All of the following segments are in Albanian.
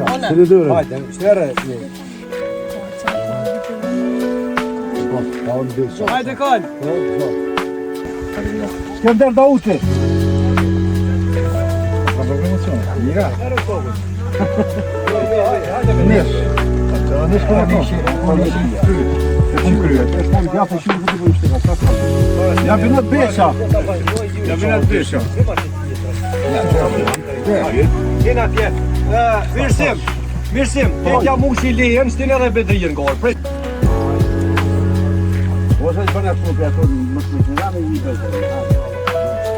Hajde, shtere. Hajde, kal. Skender Dauti. Mira. Ja binat besha. Jena tje. Mirësim. Ketja mushi lejen, s'tin edhe bedrien gorë. Ose që bënë ashtu për ato më të rame i bëjtë.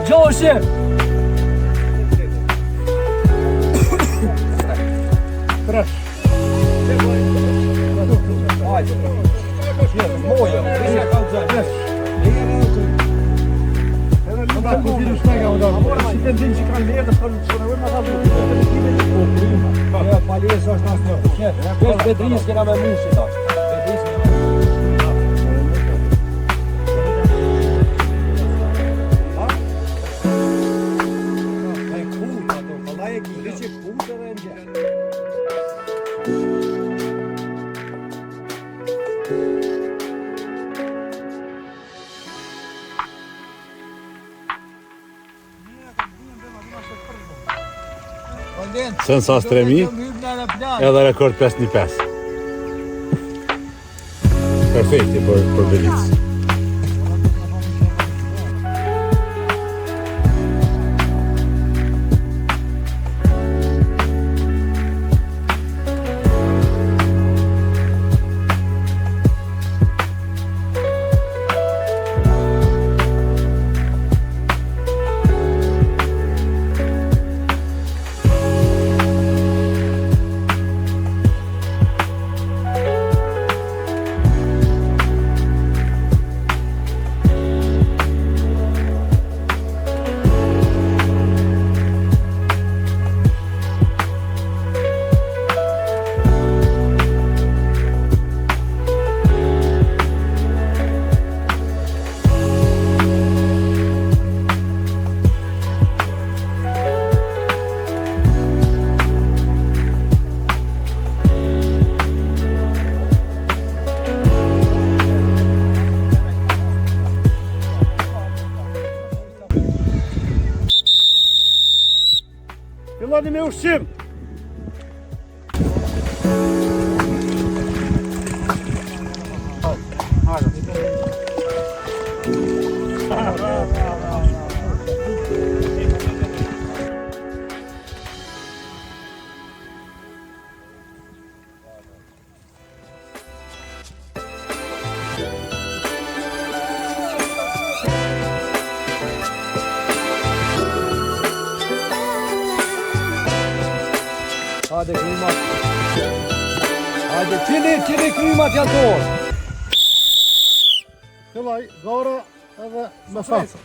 Gjoshe! Tresh. Hajde. Moja, isha ka uzaj. Onda kuzinë shtega, onda. Si të ndinë që kanë lejë dhe për në qënëve në dhavu. Paljesë është ashtë një. Vesh bedris kena me mushi ta. Sensas 3000 edhe rekord 515. Perfekti për Belicë. Filloni me ushqim. Hajde krymat. Hajde, qini krymat janë dorë. Filloj, gara edhe me fatë.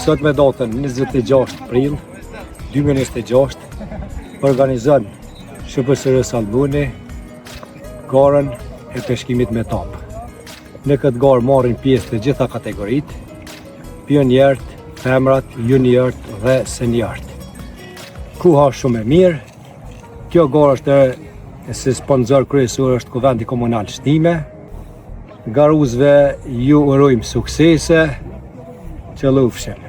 Sot me datën 26 prill 2026 organizon SHPSR Albuni garën e peshkimit me top. Në këtë garë marrin pjesë të gjitha kategoritë, pionierët, femrat, juniorët dhe seniorët. Kuha shumë e mirë. Kjo garë është si sponsor kryesor është Kuvendi Komunal Shtime. Garuzve ju urojmë suksese, qëllufshim.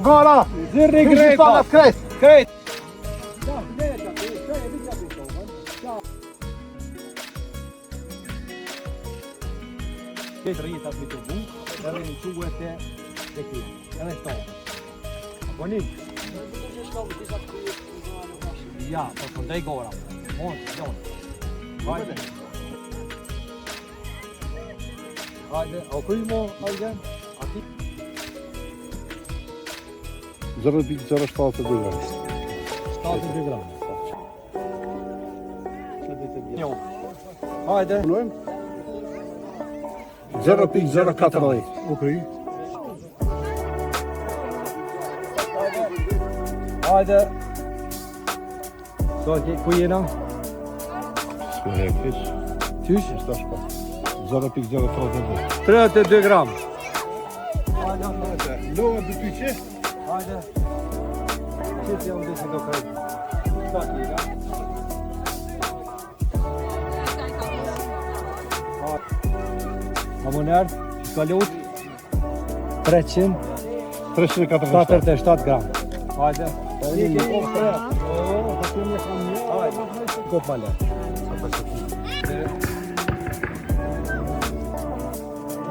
Gara! Zirri Grejta! Krejt! Krejt! Këtë rritë atë të bu, edhe në quet e këtë, edhe shtonë. Apo një? Ja, për përndej gora. Hajde. Hajde, o kuj mo, hajde. 0,072 gram. 72 gram. Hajde. 0,014. Okej. Hajde. Så, ku jena? Tysh? 0,032. 32 gram. Loa të ty që? Hajde. Qëtë jam dhe si do kërë. Sa kira? Amoner, shkalot, 347 gram. Hajde. Kop male.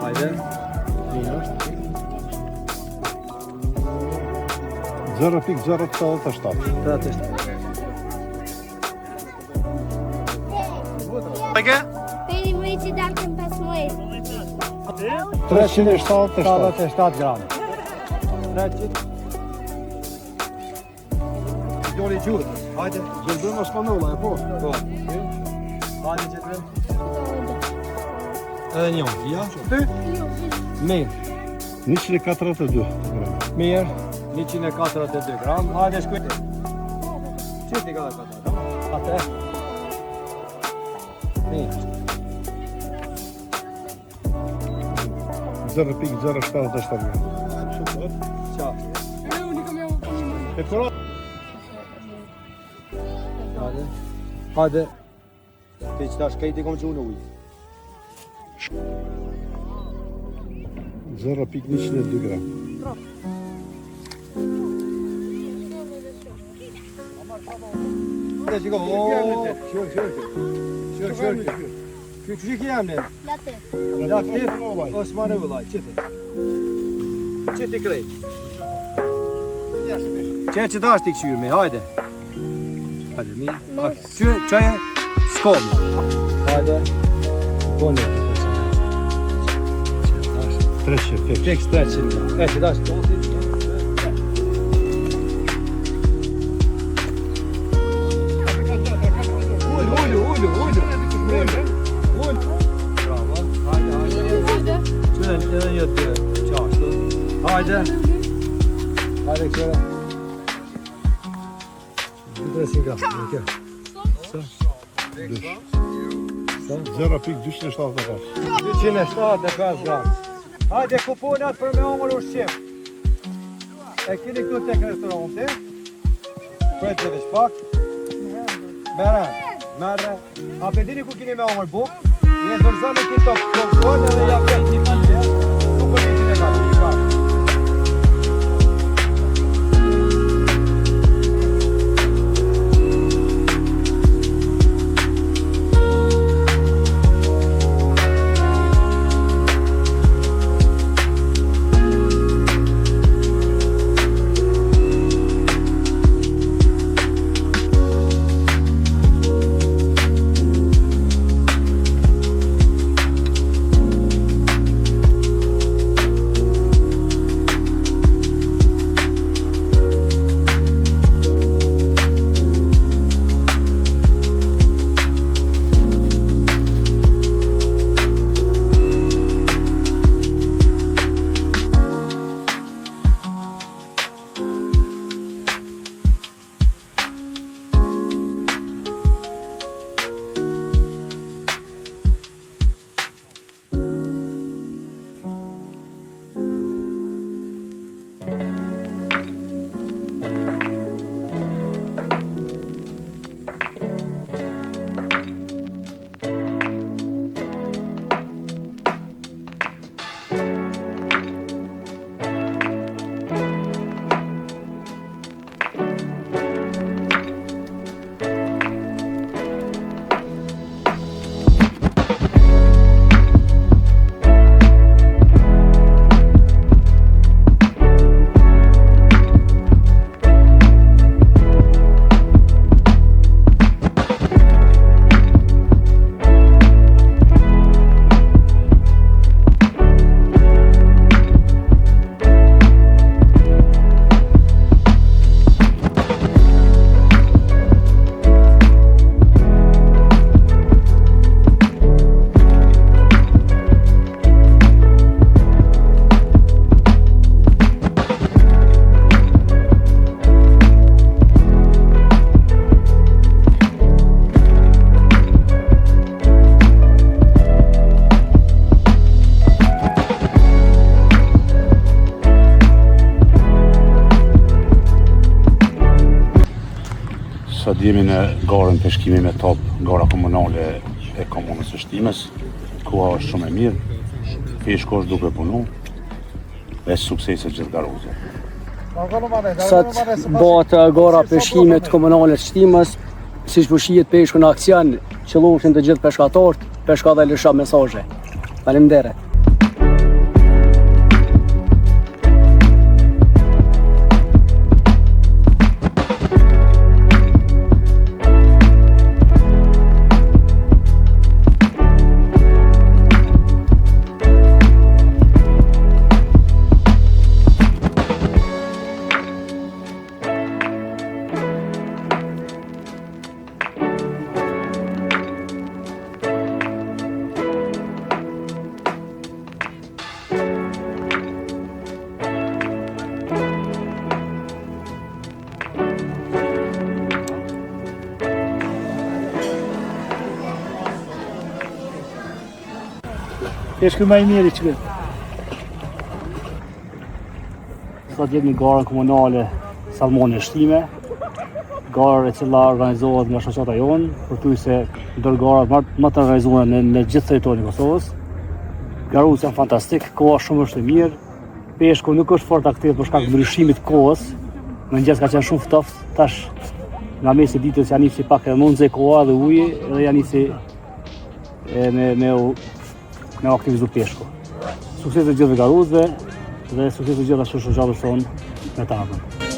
Hajde. 0,087. Peri më i që dalkën 15. 377 gram. 300. Gjori gjurë. Hajde. Gjëndëm a shpanolla, e po? Po. Hajde që të edhe një. Ja? Ty? Mirë. 142 gram. Mirë. 142 gram. Hajde shkujtë. Qëti ka dhe këta? Ate. Mirë. 0,077 gram. Qa. E kura? Hajde. Hajde. Ti që ta shkejti kom që unë ujë. 0,102 gram. Hajde që kom. Shërë. Që që që jam në? Latif. Osman e vëllaj. Qëti krejt. Që ta është t'i këshyrë me. Hajde. Hajde, mi. Që e s'komi. Hajde. Kone. 300. Fix 300. E që ta është. Hajde. Hajde kjera. 200 gram. Sa? 0,275. 275 gram. Hajde kuponat për me omër ushqim. E kini këtu tek restorante. Prejtë dhe shpak. Merë. A për dini ku kini me omër buk? Je dërzën e ki top kompon edhe ja për një pije. Nuk për një që në ka. Jemi në garën peshkimi me top, gara komunale e komunës së Shtimës. Koha është shumë e mirë, peshku është duke punu, dhe suksese gjithë garuzë. Sot bëhet gara peshkimit komunale të Shtimës, siç po shihet peshku në aksion, qëllohen të gjithë peshkatorët, peshka dhe lësha mesazhe. Faleminderit. Peshku më i mirë që këtë. Sot jemi në garën komunale Salmoni Shtime, garë e cila organizohet nga shoqata jonë, përthyse ndër garat më të organizuara në gjithë territorin e Kosovës. Garuzë janë fantastik, koha shumë është e mirë, peshku nuk është fort aktiv për shkak të ndryshimit të kohës, mëngjes ka qenë shumë ftoftë, tash nga mesi i ditës janë nisi pak më nxehtë koha dhe uji, edhe janë nisi me aktivizu peshku. Sukses të gjithë garuzëve dhe sukses të gjithë ashtu shoqatës tonë me të ardhmen.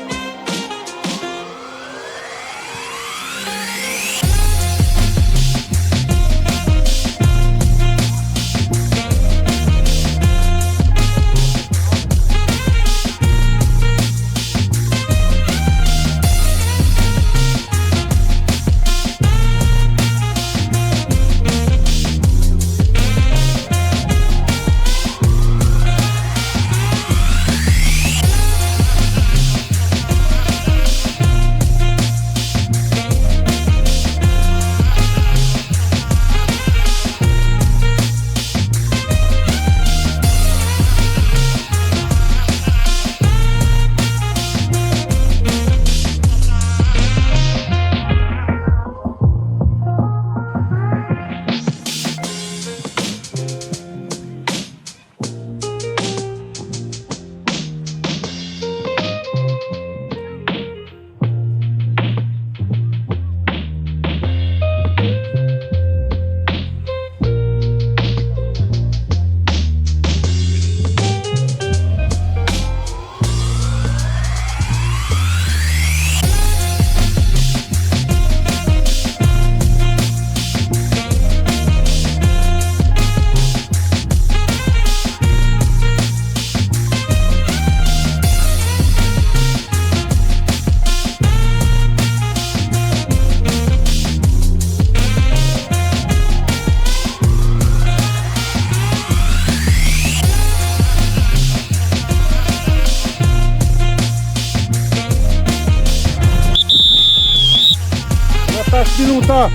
Minuta.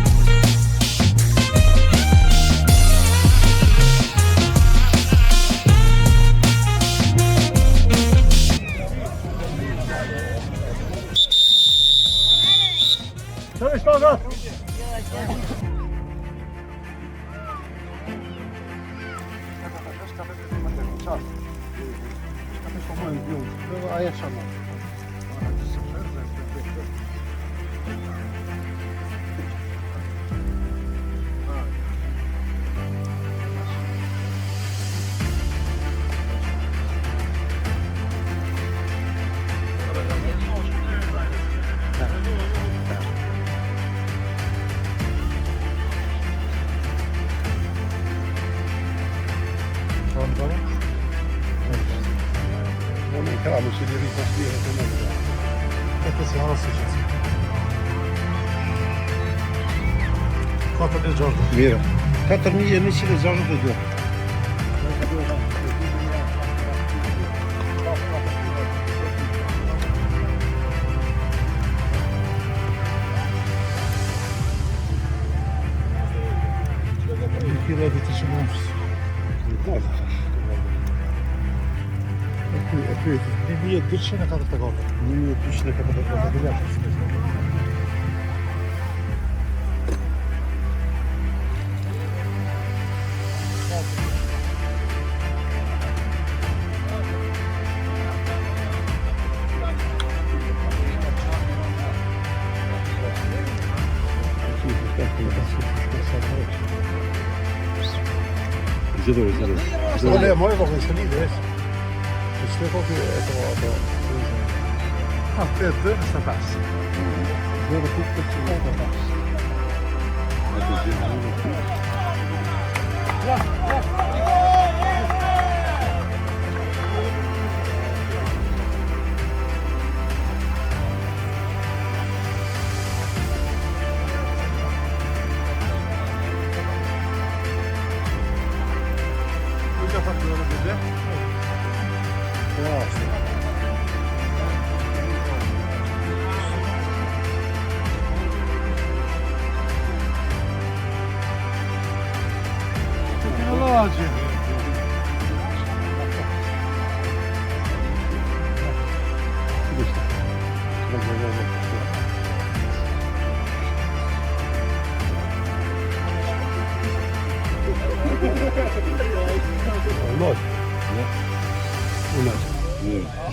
Cześć, Koga! A ja sama. Cavolo, si deve ricostruire come questa sia l'associazione. Quanto del giorno? Vero. 4.000 amici del giorno del giorno. Kilo di tishimoms. Qui, 1200 kadar takıldı. 1200 kadar takıldı. Det är många gånger så lite. Det är också det är det som passar. Det är det som passar.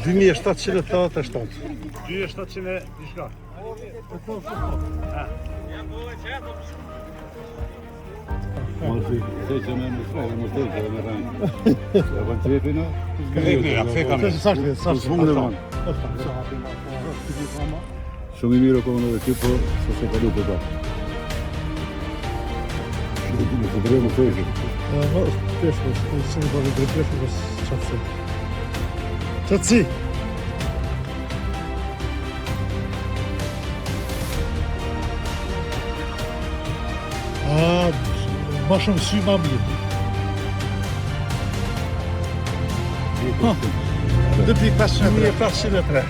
Dymi 787. 2700 diçka. Shumë i mirë kono edhe tipo se ka luajtur ta. Shumë të drejtë më thojë. No, spieszno, są bardzo drobne, bo czasy. Czasy. Başım suyma bile. Depuis passé le près.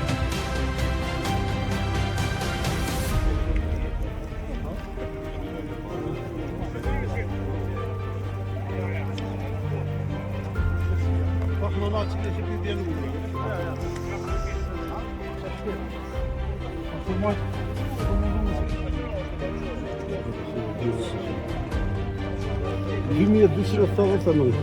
Dünya dışarı savaşanın.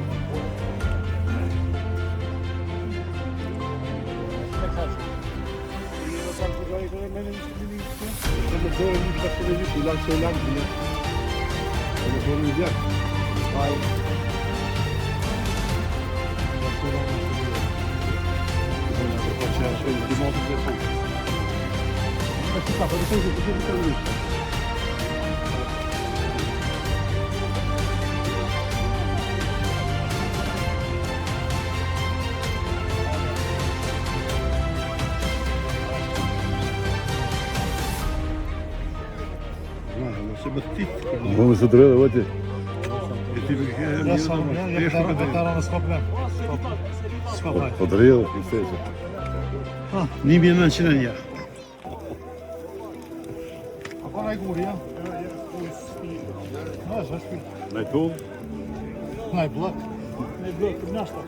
Vamos se drejtë vëti. Ja sam, ja veteran s problem. Po drejtë, princesa. 1900. Apo na góry, ja? No, zaśpi. Najtul? Najblok. Najblok të nashta.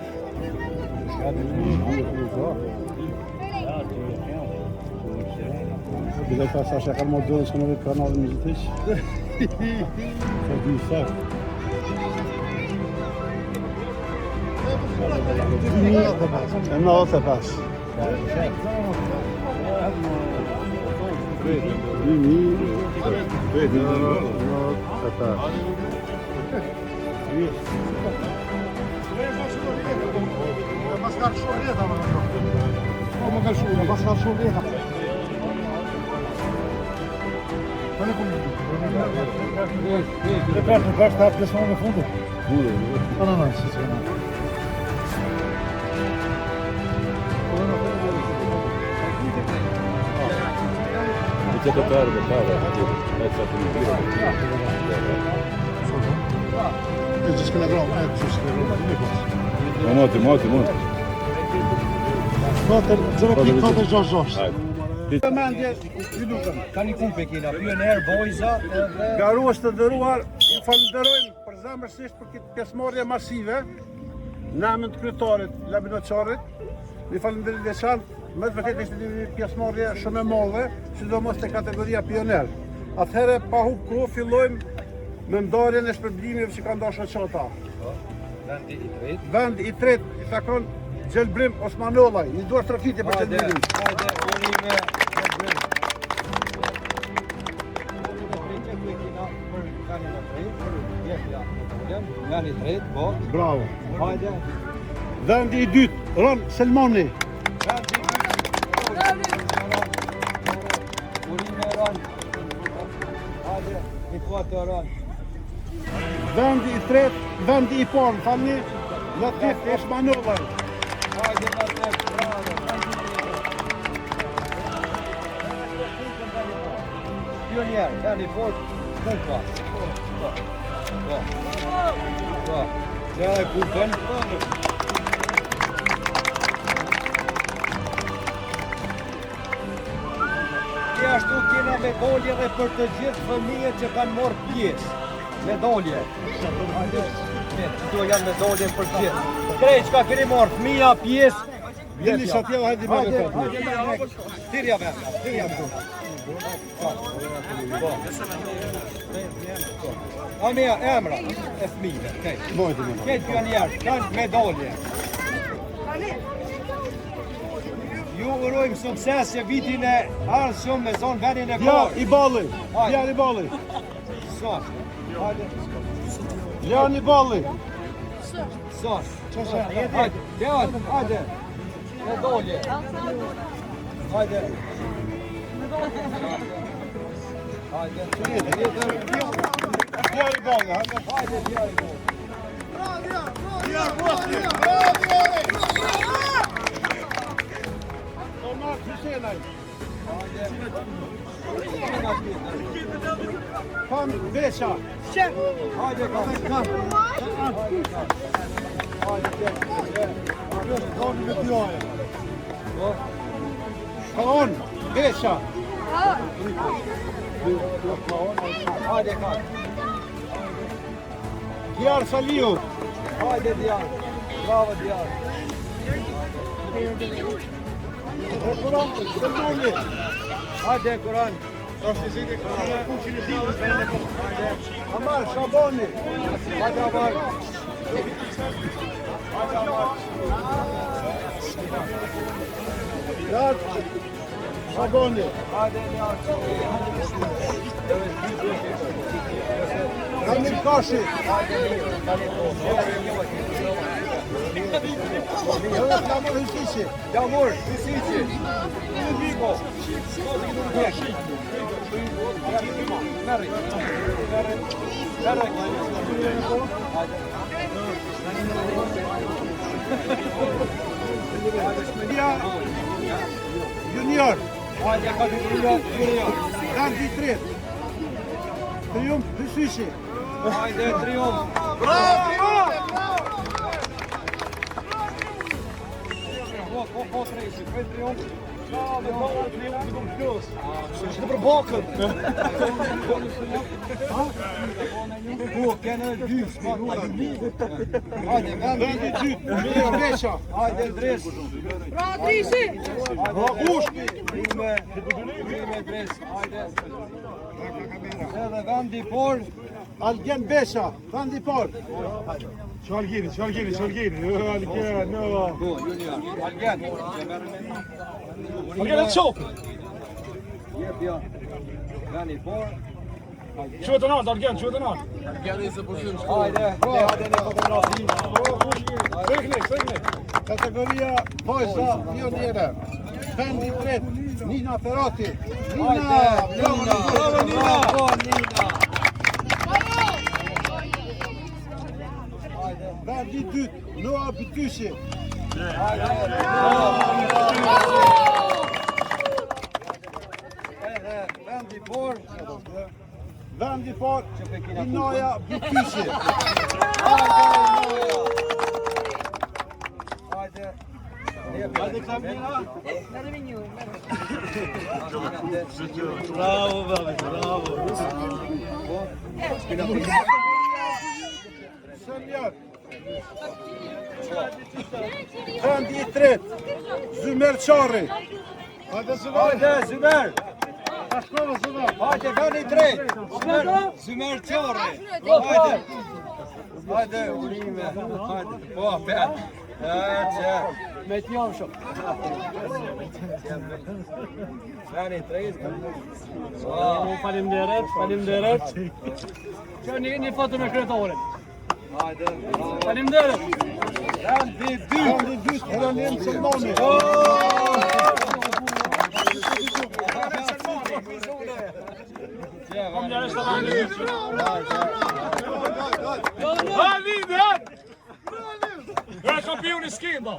Bila ta sa shaka më dorë që në kanalin muzikë. Po di sa. E na ota pas. Reparto, tá pressão no fundo. Não, não. Це тарга, Monte. Tani kumpe kena, pioner, vojza edhe... Garues të dëruar, ju falenderojmë përzemërsisht për këtë pjesëmarrje masive në emër të kryetarit Labinoçarit. Ju falenderoj veçantë, me të vërtetë ishte një pjesëmarrje shumë e madhe, sidomos te kategoria pioner. Atëherë pa hub kohë fillojmë me ndarjen e shpërblimeve që kanë dashur çata. Vendi i tretë i takon Gjelbrim Osmanollaj, një dorë trokitje për Gjelbrimin. Vend i tretë, po. Bravo. Hajde. Vendi i dytë, Ron Selmoni. Vend i dytë. Urime Ron. Hajde, i foto Ron. Vendi i tretë, vendi i parë, falni, Latif Osmanova. Hajde Latif, bravo. Pionier, vend i fort, punkt pas. Po. Ja, e kupën. Ashtu kena medalje dhe për të gjithë fëmijët që kanë marrë pjesë. Medalje. Këto janë medalje për gjithë. Krejt çka keni marrë fëmija pjesë. Vjeni sa tjela, hajde me të Tirja me. Amia emra e fëmijëve. Këtë pionierë kanë medalje. Ju urojmë sukses që vitin e ardhshëm me zonë vendin e parë. I balli. Djar i balli. Sos. Hajde. Djar i balli. Sos. Hajde. Djar, hajde. Medalje. Hajde. Hajde. Djar i balli. Hajde, djar i balli. Omar Hüseyinay. Kan Beşa. Hajde, kam. Kaan Beşa. Hajde, kam. Djar Saliu. Hajde, djar. Bravo, djar. Kur'an Selmoni. Hajde, Kur'an. Amar Şabani. Hajde, Amar. Djar Şabani. Hajde, djar. Kamil Kashi. Evet, Kamil Hüsisi. Yağmur, Hüsici. Vigo. Merri. Dia Junior. Hajde, Junior. Vendi tret. Triumf Hüsisi. Hajde, Triumf. Po tresi, po Triumf. Në për bakën. Po, kene dy, hajde, Vendi dytë, Mir Beşa. hajde, dres. Rakushki. Rime dres, hajde. Edhe vendi por. Algen Beşa. Vendi par. Çalgiri. Algen, no. Po, Junior. Algen. Algen e çop. Jep ja. Vendi por. Quhet në alt, Algen, quhet në alt. Hajde, hajde në fotografi. Teknik. Kategoria vajza pionere. Vendi tret, Nina Ferrati. Hajde, Nina. Bravo, Nina. Vendi dytë, Noa Bytyshi. Vendi por. Vendi par, Inaja Bytyshi. Hajde. Hajde Kamila. Bravo, bravo. Senjor. Vendi tret, Zymer Çarri. Hajde Zymer. Hajde, vendi tret. Zymer Çarri. Hajde, urime. Hajde. Po, bet. Me t'jom shumë. Vendi tret. Faleminderit. Që një foto me kryetorin. Faleminderit. Vendi dytë, Heranim Salmoni. Ja, kampion i skida.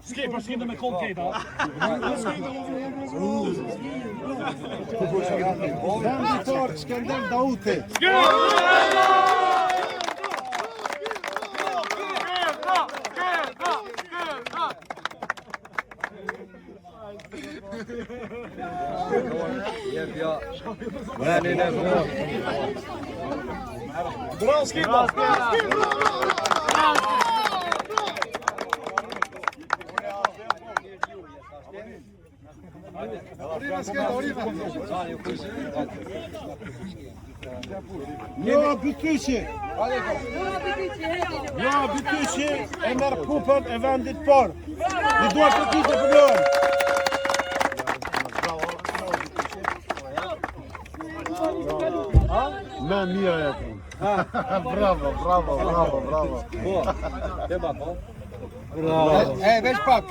Skipper skida med kolkejta. Vendi parë, Skender Dauti. Bra skida. Jo Bytyqi. Jo Bytyqi e merr kupën e vendit parë. I duhet të ditë për lojën. Më mirë e ti. Bravo. Veç pak,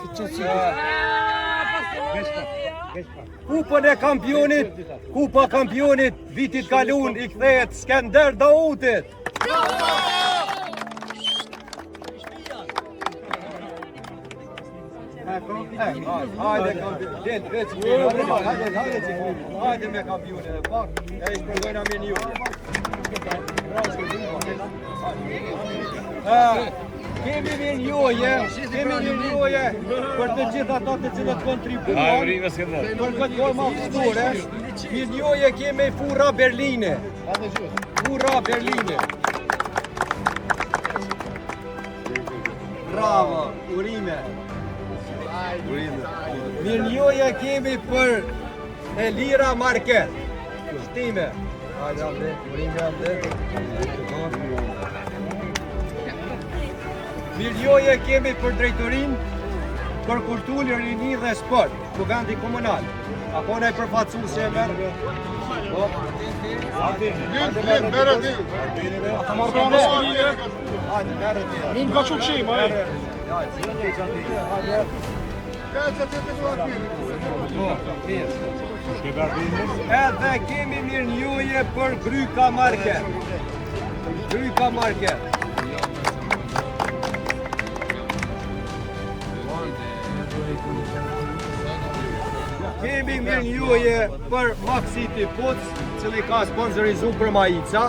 Kupën e kampionit, kupa kampionit vitit kalun i kthehet Skender Dautit. Hajde kampion, hajde me kampionin e pak, e i shpërgojna me një. Kemi një njoje për të gjithë ata të cilët kontribuan për këtë formë aftësore. Një njoje kemi Furra Berline. Bravo, urime. Një njoje kemi për Elira Marquez. Shtime. Hajde, urime. Miljoje kemi për drejtorin, për kulturë, rini dhe sport, kuvendi komunal. Apo ne përfaqësuesi e merr. Nuk ka çuçim, ai. Edhe kemi mirënjohje për Gryka Marquez. Kemi mirënjohje për Maxi Tipuc, cili ka sponsorizu për majica.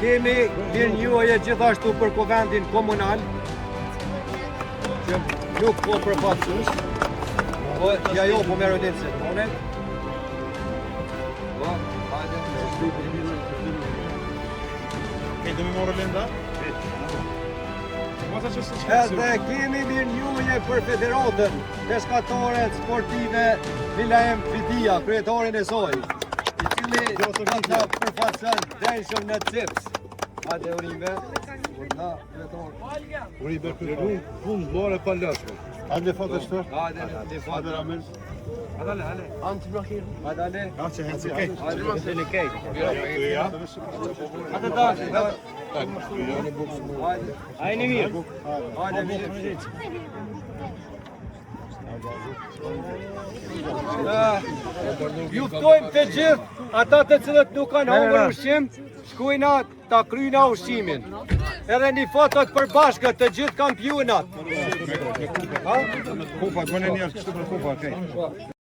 Kemi mirënjohje gjithashtu për kuvendin komunal, që nuk po përfaqësues, po ja jo po merr një sekondë. Po, hajde. E do më morë lenda? Edhe kemi mirënjohje për Federatën Peskatore Sportive Vilaem Fidia, kryetarin e saj, i cili ata përfaqëson derishëm në CIPS. Hajde urime. Uribe për punë more pa lëshme. Hajde foto shto. Hajde në foto. Hajde. Anti-blockir. Hajde. Hajde në kejt. Hajde mirë. Hajde mirë. Ju ftojmë të gjithë ata të cilët nuk kanë hongër ushqim, shkojna ta kryjna ushqimin. Edhe një fotot përbashkët të gjithë kampionat. Kupa, gënë njerë kështu për kupa, okej.